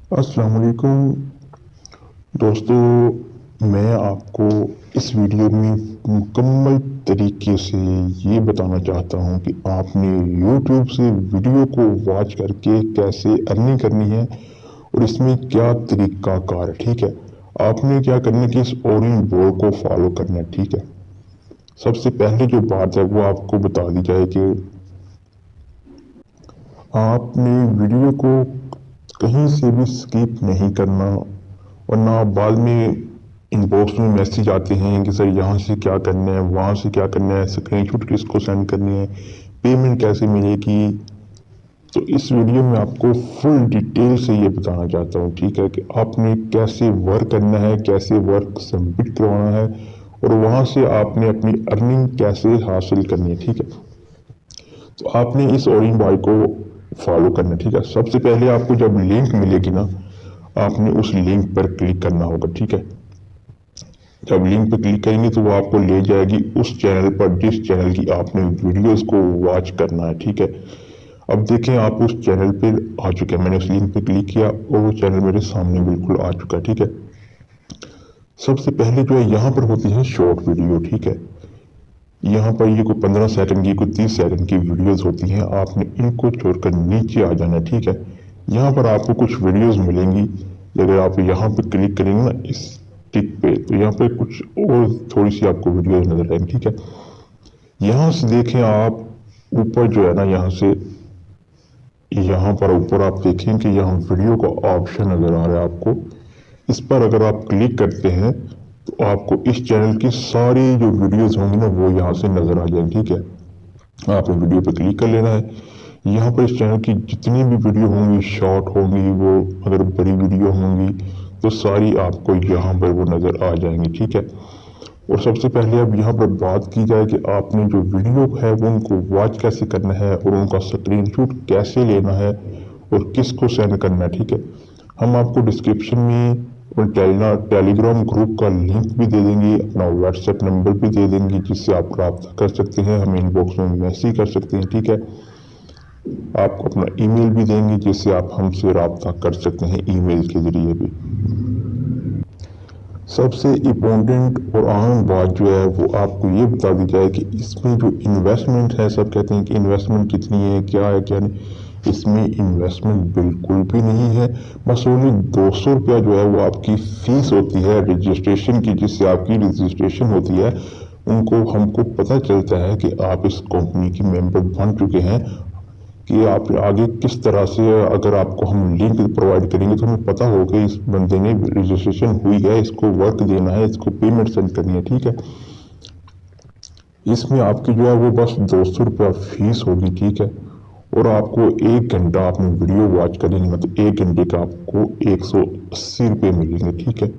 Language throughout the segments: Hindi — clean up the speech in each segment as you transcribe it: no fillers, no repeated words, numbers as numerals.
अस्सलाम वालेकुम दोस्तों, मैं आपको इस वीडियो में मुकम्मल तरीके से ये बताना चाहता हूँ कि आपने YouTube से वीडियो को वॉच करके कैसे अर्निंग करनी है और इसमें क्या तरीक़ाकार है। ठीक है, आपने क्या करना है कि इस ऑडियन बोर्ड को फॉलो करना है। ठीक है, सबसे पहले जो बात है वो आपको बता दी जाए कि आपने वीडियो को कहीं से भी स्किप नहीं करना, वरना बाद में इनबॉक्स में मैसेज आते हैं कि सर यहाँ से क्या करना है, वहाँ से क्या करना है, स्क्रीनशॉट किसको सेंड करनी है, पेमेंट कैसे मिलेगी। तो इस वीडियो में आपको फुल डिटेल से ये बताना चाहता हूँ। ठीक है, कि आपने कैसे वर्क करना है, कैसे वर्क सबमिट करवाना है और वहाँ से आपने अपनी अर्निंग कैसे हासिल करनी है। ठीक है, तो आपने इस ऑडियन बॉय को फॉलो करना है। ठीक है, सबसे पहले आपको जब लिंक मिलेगी ना, आपने उस लिंक पर क्लिक करना होगा। ठीक है, जब लिंक पर क्लिक करेंगे तो वो आपको ले जाएगी उस चैनल पर जिस चैनल की आपने वीडियोस को वॉच करना है। ठीक है, अब देखें आप उस चैनल पर आ चुके हैं। मैंने उस लिंक पर क्लिक किया और वो चैनल मेरे सामने बिल्कुल आ चुका है। ठीक है, सबसे पहले जो है यहाँ पर होती है शॉर्ट वीडियो। ठीक है, यहाँ पर ये कोई 15 सेकंड की, कोई 30 सेकंड की वीडियोस होती हैं। आपने इनको छोड़कर नीचे आ जाना है। ठीक है, यहाँ पर आपको कुछ वीडियोस मिलेंगी। अगर आप यहाँ पे क्लिक करेंगे ना इस टिक पे, तो यहाँ पे कुछ और थोड़ी सी आपको वीडियोस नजर आएंगी। ठीक है, यहाँ से देखें आप ऊपर जो है ना, यहाँ पर ऊपर आप देखें कि यहाँ वीडियो का ऑप्शन नजर आ रहा है आपको। इस पर अगर आप क्लिक करते हैं तो आपको इस चैनल की सारी जो वीडियोस होंगी ना वो यहाँ से नजर आ जाएंगी। ठीक है, आपको वीडियो पे क्लिक कर लेना है। यहाँ पर इस चैनल की जितनी भी वीडियो होंगी, शॉर्ट होंगी, वो अगर बड़ी वीडियो होंगी तो सारी आपको यहाँ पर वो नजर आ जाएंगी। ठीक है, और सबसे पहले अब यहाँ पर बात की जाए कि आपने जो वीडियो है वो उनको वॉच कैसे करना है और उनका स्क्रीनशॉट कैसे लेना है और किसको सेंड करना है। ठीक है, हम आपको डिस्क्रिप्शन में और टेलीग्राम ग्रुप का लिंक भी दे देंगे, अपना व्हाट्सएप नंबर भी दे देंगे जिससे आप रब्ता कर सकते हैं, हमें इनबॉक्स में मैसेज कर सकते हैं। ठीक है, आपको अपना ईमेल भी देंगे जिससे आप हमसे रब्ता कर सकते हैं ईमेल के जरिए भी। सबसे इम्पोर्टेंट और अहम बात जो है वो आपको ये बता दी जाए कि इसमें जो इन्वेस्टमेंट है, सब कहते हैं कि इन्वेस्टमेंट कितनी है, क्या है क्या नहीं। इसमें इन्वेस्टमेंट बिल्कुल भी नहीं है। बस ओनली 200 रुपया जो है वो आपकी फीस होती है रजिस्ट्रेशन की, जिससे आपकी रजिस्ट्रेशन होती है। उनको हमको पता चलता है कि आप इस कंपनी की मेंबर बन चुके हैं, कि आप आगे किस तरह से, अगर आपको हम लिंक प्रोवाइड करेंगे तो हमें पता होगा इस बंदे ने रजिस्ट्रेशन हुई है, इसको वर्क देना है, इसको पेमेंट सेंड करनी है। ठीक है, इसमें आपकी जो है वो बस 200 रुपया फीस होगी। ठीक है, और आपको 1 घंटा आपने वीडियो वॉच करेंगे ना, तो 1 घंटे का आपको 180 रुपये मिलेंगे। ठीक है,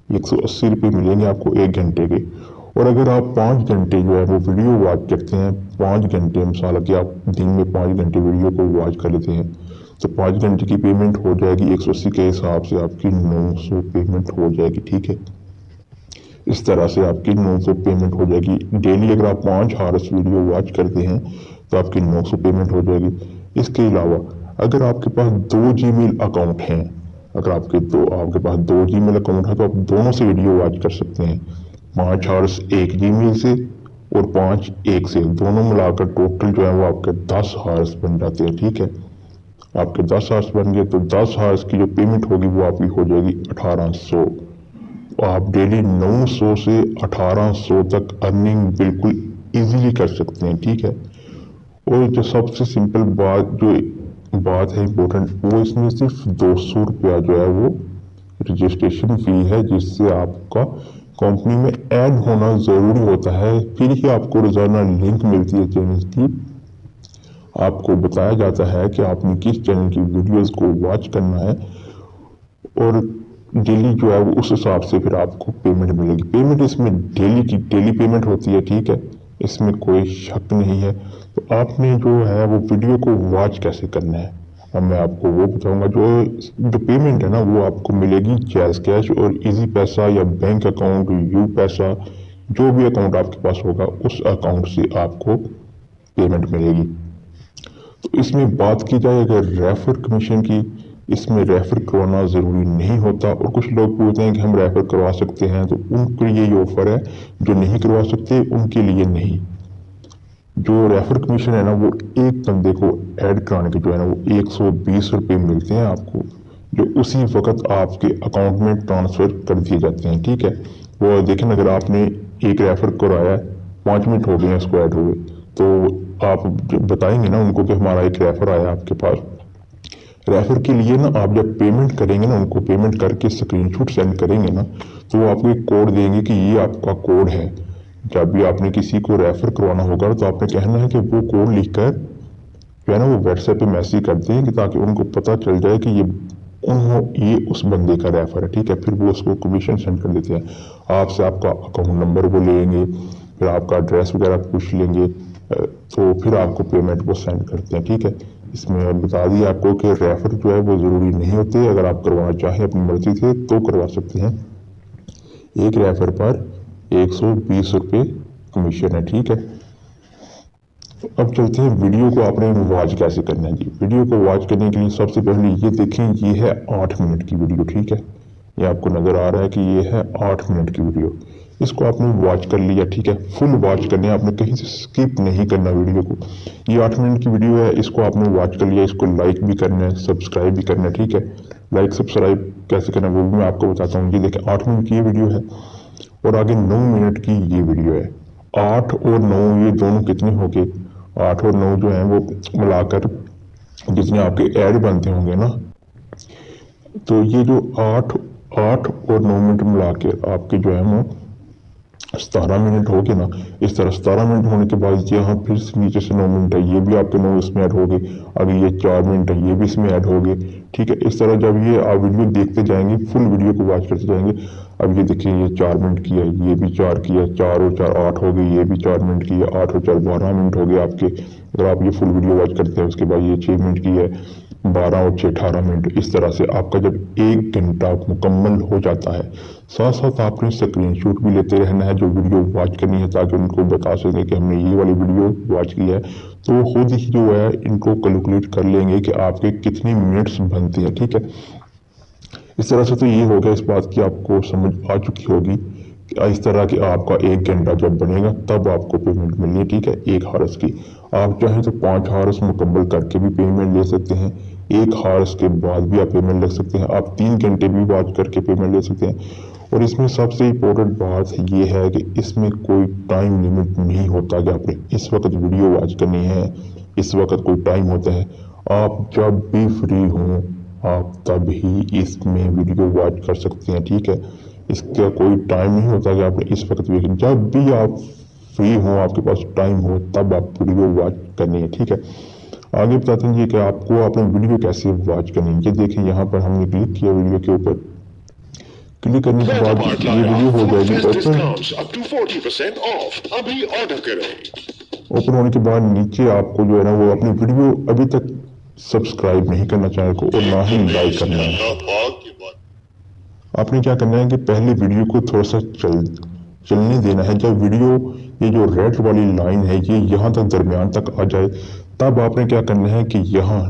180 रुपये मिलेंगे आपको 1 घंटे के। और अगर आप 5 घंटे जो है वो वीडियो वॉच करते हैं, 5 घंटे मिसाल कि आप दिन में 5 घंटे वीडियो को वॉच कर लेते हैं, तो 5 घंटे की पेमेंट हो जाएगी 180 के हिसाब से आपकी 900 पेमेंट हो जाएगी। ठीक है, इस तरह से आपकी 900 पेमेंट हो जाएगी डेली। अगर आप 5 आवर्स वीडियो वॉच करते हैं तो आपकी 900 पेमेंट हो जाएगी। इसके अलावा अगर आपके पास 2 जीमेल अकाउंट हैं, अगर आपके पास 2 जीमेल अकाउंट है तो आप दोनों से वीडियो वॉच कर सकते हैं। 5 आवर्स एक जीमेल से और 5 एक से, दोनों मिलाकर टोटल जो है वो आपके 10 आवर्स बन जाते हैं। ठीक है, आपके 10 आवर्स बन गए तो 10 आवर्स की जो पेमेंट होगी वो आपकी हो जाएगी 1800। आप डेली 900 से 1800 तक अर्निंग बिल्कुल इजीली कर सकते हैं। ठीक है, और जो सबसे सिंपल बात है इम्पोर्टेंट, वो इसमें सिर्फ 200 रुपया जो है वो रजिस्ट्रेशन फी है, जिससे आपका कंपनी में ऐड होना ज़रूरी होता है। फिर ही आपको रोज़ाना लिंक मिलती है चैनल की, आपको बताया जाता है कि आपने किस चैनल की वीडियोस को वॉच करना है और डेली जो है वो उस हिसाब से फिर आपको पेमेंट मिलेगी। पेमेंट इसमें डेली की डेली पेमेंट होती है। ठीक है, इसमें कोई शक नहीं है। तो आपने जो है वो वीडियो को वॉच कैसे करना है, अब मैं आपको वो बताऊंगा। जो पेमेंट है ना वो आपको मिलेगी जैज़ कैश और इजी पैसा या बैंक अकाउंट, यू पैसा, जो भी अकाउंट आपके पास होगा उस अकाउंट से आपको पेमेंट मिलेगी। तो इसमें बात की जाए अगर रेफर कमीशन की, इसमें रेफ़र करवाना ज़रूरी नहीं होता। और कुछ लोग पूछते हैं कि हम रेफ़र करवा सकते हैं, तो उनके लिए ये ऑफ़र है। जो नहीं करवा सकते उनके लिए नहीं। जो रेफ़र कमीशन है ना, वो एक बंदे को ऐड कराने के जो है ना, वो 120 रुपये मिलते हैं आपको, जो उसी वक्त आपके अकाउंट में ट्रांसफ़र कर दिए जाते हैं। ठीक है, वो देखें, अगर आपने एक रेफ़र कराया, 5 मिनट हो गए हैं उसको ऐड हुए, तो आप बताएंगे ना उनको कि हमारा एक रेफ़र आया आपके पास। रेफर के लिए ना आप जब पेमेंट करेंगे ना, उनको पेमेंट करके स्क्रीनशॉट सेंड करेंगे ना, तो वो आपको एक कोड देंगे कि ये आपका कोड है। जब भी आपने किसी को रेफर करवाना होगा तो आपने कहना है कि वो कोड लिखकर जो है ना वो व्हाट्सएप पे मैसेज कर दें, ताकि उनको पता चल जाए कि ये उस बंदे का रेफर है। ठीक है, फिर वो उसको कमीशन सेंड कर देते हैं। आपसे आपका अकाउंट नंबर वो लेंगे, फिर आपका एड्रेस वगैरह पूछ लेंगे, तो फिर आपको पेमेंट वो सेंड करते हैं। ठीक है, इसमें बता दिया आपको कि रेफर जो है वो ज़रूरी नहीं होते। अगर आप करवाना चाहें अपनी मर्जी से तो करवा सकते हैं। एक रेफर पर 120 रुपये कमीशन है। ठीक है, तो अब चलते हैं वीडियो को आपने वॉच कैसे करना है जी। वीडियो को वॉच करने के लिए सबसे पहले ये देखें, ये है 8 मिनट की वीडियो। ठीक है, ये आपको नज़र आ रहा है कि ये है 8 मिनट की वीडियो। इसको आपने वॉच कर लिया। ठीक है, फुल वॉच करनी है आपने, कहीं से स्किप नहीं करना वीडियो को। ये 8 मिनट की वीडियो है, इसको आपने वॉच कर लिया। इसको लाइक भी करना है, सब्सक्राइब भी करना है। ठीक है, लाइक सब्सक्राइब कैसे करना है वो भी मैं आपको बताता हूँ। ये देखें, 8 मिनट की ये वीडियो है और आगे 9 मिनट की ये वीडियो है। 8 और 9 ये दोनों कितने हो गए? 8 और 9 जो है वो मिलाकर जितने आपके ऐड बनते होंगे ना, तो ये जो 8 और 9 मिनट मिला के आपके जो है वो 17 मिनट हो गए ना। इस तरह 17 मिनट होने के बाद यहाँ फिर से नीचे से 9 मिनट है, ये भी आपके 9 इसमें ऐड हो गए। अभी ये 4 मिनट है, ये भी इसमें ऐड हो गए। ठीक है, इस तरह जब ये आप वीडियो देखते जाएंगे, फुल वीडियो को वॉच करते जाएंगे। अब ये देखिए, ये 4 मिनट की है, ये भी 4 की है, 4 और 4 8 हो गई, ये भी 4 मिनट की है, 8 और 4 12 मिनट हो गए आपके। अगर आप ये फुल वीडियो वॉच करते हैं, उसके बाद ये 6 मिनट की है, 12 और 6 18 मिनट। इस तरह से आपका जब 1 घंटा मुकम्मल हो जाता है, साथ साथ आपने स्क्रीनशॉट भी लेते रहना है जो वीडियो वॉच करनी है, ताकि उनको बता सकें कि हमने ये वाली वीडियो वॉच की है। तो वो खुद ही जो है इनको कैलकुलेट कर लेंगे कि आपके कितनी मिनट्स बनती हैं। ठीक है, इस तरह से तो ये हो गया, इस बात की आपको समझ आ चुकी होगी कि इस तरह कि आपका 1 घंटा जब बनेगा तब आपको पेमेंट मिलनी है। ठीक है, 1 हार्स की। आप चाहें तो 5 हार्स मुकम्मल करके भी पेमेंट ले सकते हैं, 1 हार्स के बाद भी आप पेमेंट ले सकते हैं, आप 3 घंटे भी वॉच करके पेमेंट ले सकते हैं। और इसमें सबसे इम्पोर्टेंट बात ये है कि इसमें कोई टाइम लिमिट नहीं होता कि आपने इस वक्त वीडियो वॉच करनी है, इस वक्त कोई टाइम होता है। आप जब भी फ्री हों आप तभी इसमें वीडियो वॉच कर सकते हैं। ठीक है, इसका कोई टाइम नहीं होता कि आपने इस वक्त वीडियो, जब भी आप फ्री हो, आपके पास टाइम हो, तब आप वीडियो वॉच करनी है। ठीक है, आगे बताते हैं कि आपको आपने वीडियो कैसे वॉच करनी है। ये देखें, यहाँ पर हमने क्लिक किया वीडियो के ऊपर। क्लिक करने के बाद ये वीडियो हो जाएगी ओपन। ओपन होने के बाद नीचे आपको जो है ना वो अपनी वीडियो अभी तक सब्सक्राइब नहीं करना चैनल को, और ना ही लाइक करना है। आपने क्या करना है कि पहले वीडियो को थोड़ा सा चलने देना है। जब वीडियो ये जो रेड वाली लाइन है ये यहाँ तक दरमियान तक आ जाए, तब आपने क्या करना है कि यहाँ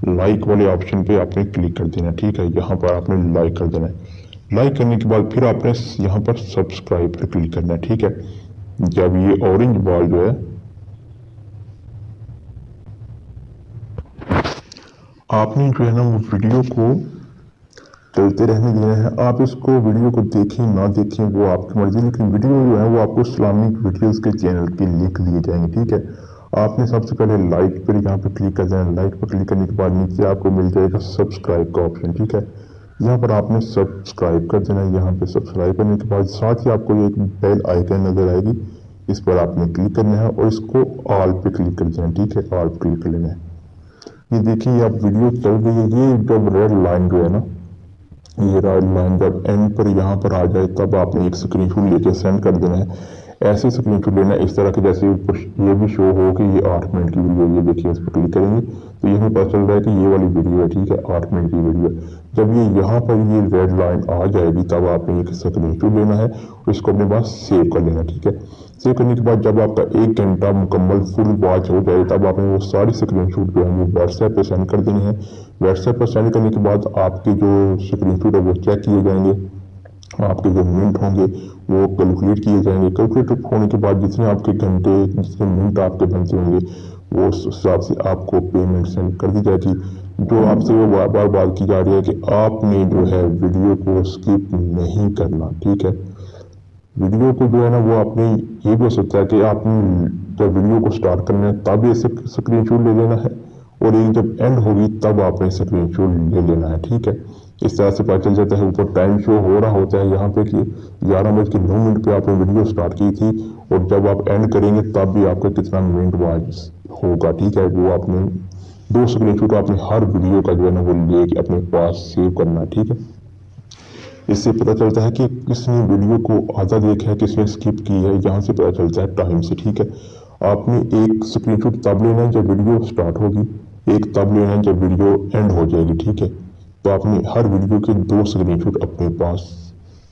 लाइक वाले ऑप्शन पे आपने क्लिक कर देना है। ठीक है, यहाँ पर आपने लाइक कर देना है। लाइक करने के बाद फिर आपने यहाँ पर सब्सक्राइब पर क्लिक करना है। ठीक है, जब ये ऑरेंज बॉल जो है, आपने जो है ना वो वीडियो को चलते रहने देना है। आप इसको वीडियो को देखें ना देखें वो आपकी मर्जी, लेकिन वीडियो जो है वो आपको इस्लामिक वीडियोस के चैनल के लिंक दिए जाएंगे। ठीक है, आपने सबसे पहले लाइक पर यहाँ पे क्लिक कर देना। लाइक पर क्लिक करने के बाद नीचे आपको मिल जाएगा सब्सक्राइब का ऑप्शन। ठीक है, यहाँ पर आपने सब्सक्राइब कर देना है। यहाँ पे सब्सक्राइब करने के बाद साथ ही आपको एक बेल आइकन नजर आएगी, इस पर आपने क्लिक करना है और इसको ऑल पे क्लिक कर देना। ठीक है, ऑल पे क्लिक कर लेना है। ये देखिए अब वीडियो चल रही है। ये जब रेड लाइन जो है ना, ये रेड लाइन जब एंड पर यहाँ पर आ जाए तब आपने एक स्क्रीनशॉट लेके सेंड कर देना है। ऐसे स्क्रीनशॉट लेना इस तरह के, जैसे ऊपर ये भी शो हो कि ये 8 मिनट की वीडियो, ये देखिए इस पर क्लिक करेंगे तो ये हमें पता चल रहा है कि ये वाली वीडियो है, ठीक है, 8 मिनट की वीडियो है। जब ये यहाँ पर ये रेड लाइन आ जाएगी तब आपने एक स्क्रीनशॉट लेना है और इसको अपने पास सेव कर लेना, ठीक है। सेव करने के बाद जब आपका 1 घंटा मुकम्मल फुल वॉच हो जाए तब आपने वो सारी स्क्रीनशॉट जो है वो व्हाट्सएप पर सेंड कर देनी है। व्हाट्सएप पर सेंड करने के बाद आपके जो स्क्रीनशॉट है वो चेक किए जाएंगे, आपके जो मिनट होंगे वो कैलकुलेट किए जाएंगे। कैलकुलेट होने के बाद जितने आपके घंटे, जितने मिनट आपके बनते होंगे वो उस हिसाब से आपको पेमेंट सेंड कर दी जाएगी। जो आपसे वो बार बार बात की जा रही है कि आपने जो है वीडियो को स्किप नहीं करना, ठीक है। वीडियो को जो है ना वो आपने ये भी हो सकता है कि आपने जब वीडियो को स्टार्ट करना है तब ये स्क्रीनशॉट ले लेना है और एक जब एंड होगी तब आपने स्क्रीनशॉट ले लेना है, ठीक है। इस तरह से पता चल जाता है। ऊपर टाइम शो हो रहा होता है यहाँ पे कि 11:09 पे आपने वीडियो स्टार्ट की थी और जब आप एंड करेंगे तब भी आपका कितना मिनट वॉच होगा, ठीक है। वो आपने 2 स्क्रीनशॉट आपने हर वीडियो का जो है ना वो लेके अपने पास सेव करना है, ठीक है। इससे पता चलता है कि किसने वीडियो को आधा देखा है, किसने स्किप की है, यहाँ से पता चलता है टाइम से, ठीक है। आपने एक स्क्रीनशॉट तब लेना है जब वीडियो स्टार्ट होगी, एक तब लेना है जब वीडियो एंड हो जाएगी, ठीक है। तो आपने हर वीडियो के 2 स्क्रीनशॉट अपने पास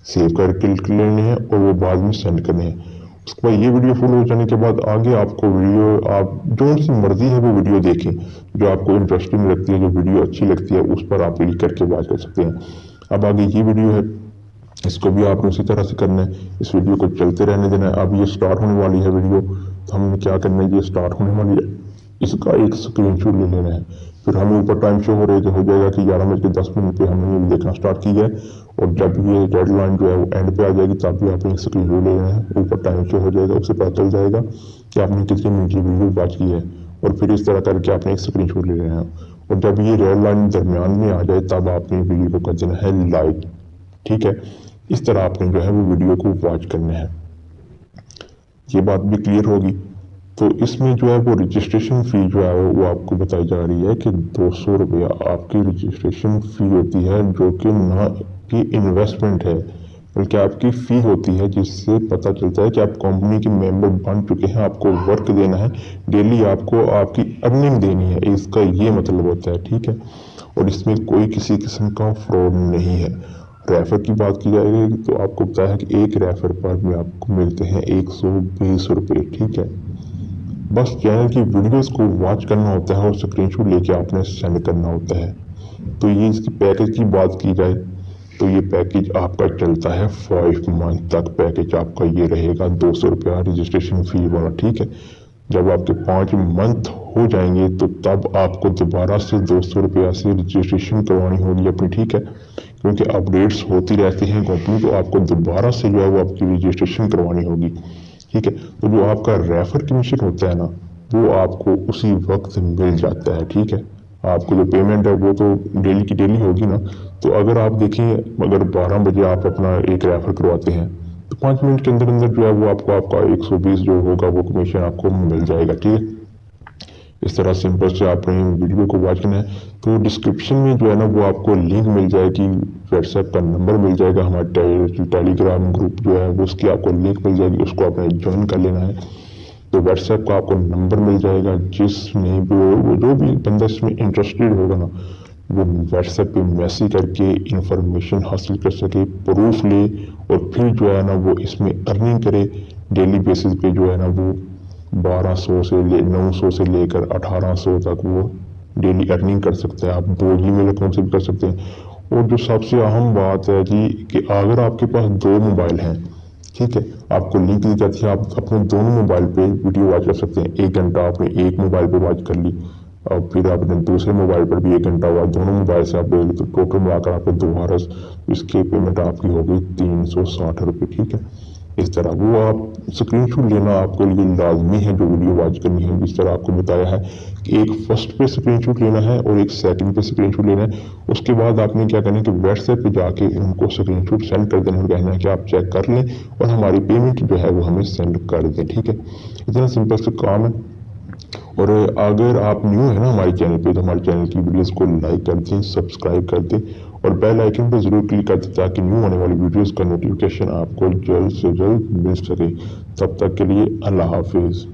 सेव करके लेने हैं और वो बाद में सेंड करने हैं। उसके बाद ये वीडियो फुल हो जाने के बाद आगे आपको वीडियो, आप जो सी मर्जी है वो वीडियो देखें, जो आपको इंटरेस्टिंग लगती है, जो वीडियो अच्छी लगती है उस पर आप क्लिक करके वॉच कर सकते हैं। अब आगे ये वीडियो है, इसको भी आपने उसी तरह से करना है, इस वीडियो को चलते रहने देना है। अब ये स्टार्ट होने वाली है वीडियो, तो हमने क्या करना है, ये स्टार्ट होने वाली है, इसका एक स्क्रीनशॉट ले लेना है। फिर हमें ऊपर टाइम शो हो जाएगा कि 11:10 पे हमने ये देखना स्टार्ट किया है और जब ये रेड लाइन जो है वो एंड पे आ जाएगी तब भी आपने एक स्क्रीनशॉट ले लेना है। ऊपर टाइम शो हो जाएगा, उससे पता चल जाएगा कि आपने कितनी मिनट की वीडियो वॉच की है और फिर इस तरह करके आपने एक स्क्रीनशॉट ले लेना है। और जब ये रेड लाइन दरमियान में आ जाए तब आपने वीडियो को कर देना है लाइक, ठीक है। इस तरह आपने जो है वो वीडियो को वॉच करना है। ये बात भी क्लियर होगी। तो इसमें जो है वो रजिस्ट्रेशन फ़ी जो है वो आपको बताई जा रही है कि 200 रुपया आपकी रजिस्ट्रेशन फ़ी होती है, जो कि ना कि इन्वेस्टमेंट है बल्कि आपकी फ़ी होती है, जिससे पता चलता है कि आप कंपनी के मेंबर बन चुके हैं, आपको वर्क देना है, डेली आपको आपकी अर्निंग देनी है, इसका ये मतलब होता है, ठीक है। और इसमें कोई किसी किस्म का फ्रॉड नहीं है। रेफर की बात की जाएगी तो आपको पता है कि एक रेफर पर भी आपको मिलते हैं 120 रुपये, ठीक है। बस चैनल की वीडियोस को वॉच करना होता है और स्क्रीनशॉट लेके आपने सेंड करना होता है। तो ये इसकी पैकेज की बात की जाए तो ये पैकेज आपका चलता है 5 मंथ तक। पैकेज आपका ये रहेगा 200 रुपया रजिस्ट्रेशन फ़ी वाला, ठीक है। जब आपके 5 मंथ हो जाएंगे तो तब आपको दोबारा से 200 रुपया से रजिस्ट्रेशन करवानी होगी अपनी, ठीक है। क्योंकि अपडेट्स होती रहती हैं कंपनी, तो आपको दोबारा से जो है वो आपकी रजिस्ट्रेशन करवानी होगी, ठीक है। तो जो आपका रेफर कमीशन होता है ना वो आपको उसी वक्त मिल जाता है, ठीक है। आपको जो पेमेंट है वो तो डेली की डेली होगी ना। तो अगर आप देखें, अगर 12 बजे आप अपना एक रेफर करवाते हैं तो 5 मिनट के अंदर अंदर जो है वो आपको आपका 120 जो होगा वो कमीशन आपको मिल जाएगा, ठीक है। इस तरह सिंपल से आपने वीडियो को वॉच करना है। तो डिस्क्रिप्शन में जो है ना वो आपको लिंक मिल जाएगी, व्हाट्सएप का नंबर मिल जाएगा, हमारा टेलीग्राम ग्रुप जो है वो उसकी आपको लिंक मिल जाएगी, उसको आपने ज्वाइन कर लेना है। तो व्हाट्सएप का आपको नंबर मिल जाएगा, जिसमें वो जो भी बंदा इसमें इंटरेस्टेड होगा ना वो व्हाट्सएप पे मैसेज करके इंफॉर्मेशन हासिल कर सके, प्रूफ ले और फिर जो है ना वो इसमें अर्निंग करे। डेली बेसिस पे जो है ना वो 1200 से 900 से लेकर 1800 तक वो डेली अर्निंग कर सकते हैं। आप 2 जीमेल अकाउंट से भी कर सकते हैं। और जो सबसे अहम बात है जी कि अगर आपके पास 2 मोबाइल हैं, ठीक है, आपको लिंक दी जाती है, आप अपने दोनों मोबाइल पे वीडियो वॉच कर सकते हैं। 1 घंटा आपने एक मोबाइल पे वॉच कर ली और फिर आपने दूसरे मोबाइल पर भी 1 घंटा वॉच, दोनों मोबाइल से आप देख तो टोटल मिलाकर आपको 2 इसकी पेमेंट आपकी हो गई 360 रुपये, ठीक है। इस तरह वो आप स्क्रीनशॉट लेना आपके लिए लाजमी है जो वीडियो वॉच करनी है। जिस तरह आपको बताया है कि एक फर्स्ट पे स्क्रीनशॉट लेना है और एक सेकंड पे स्क्रीनशॉट लेना है। उसके बाद आपने क्या करना है कि व्हाट्सएप पे जाके उनको स्क्रीनशॉट सेंड कर देना और कहना है कि आप चेक कर लें और हमारी पेमेंट जो है वो हमें सेंड कर दें, ठीक है। इतना सिंपल से काम है। और अगर आप न्यू है ना हमारे चैनल पे तो हमारे चैनल की वीडियोस को लाइक कर दें, सब्सक्राइब कर दें और बेल आइकन पर जरूर क्लिक कर दें ताकि न्यू आने वाली वीडियोस का नोटिफिकेशन आपको जल्द से जल्द मिल सके। तब तक के लिए अल्लाह हाफिज।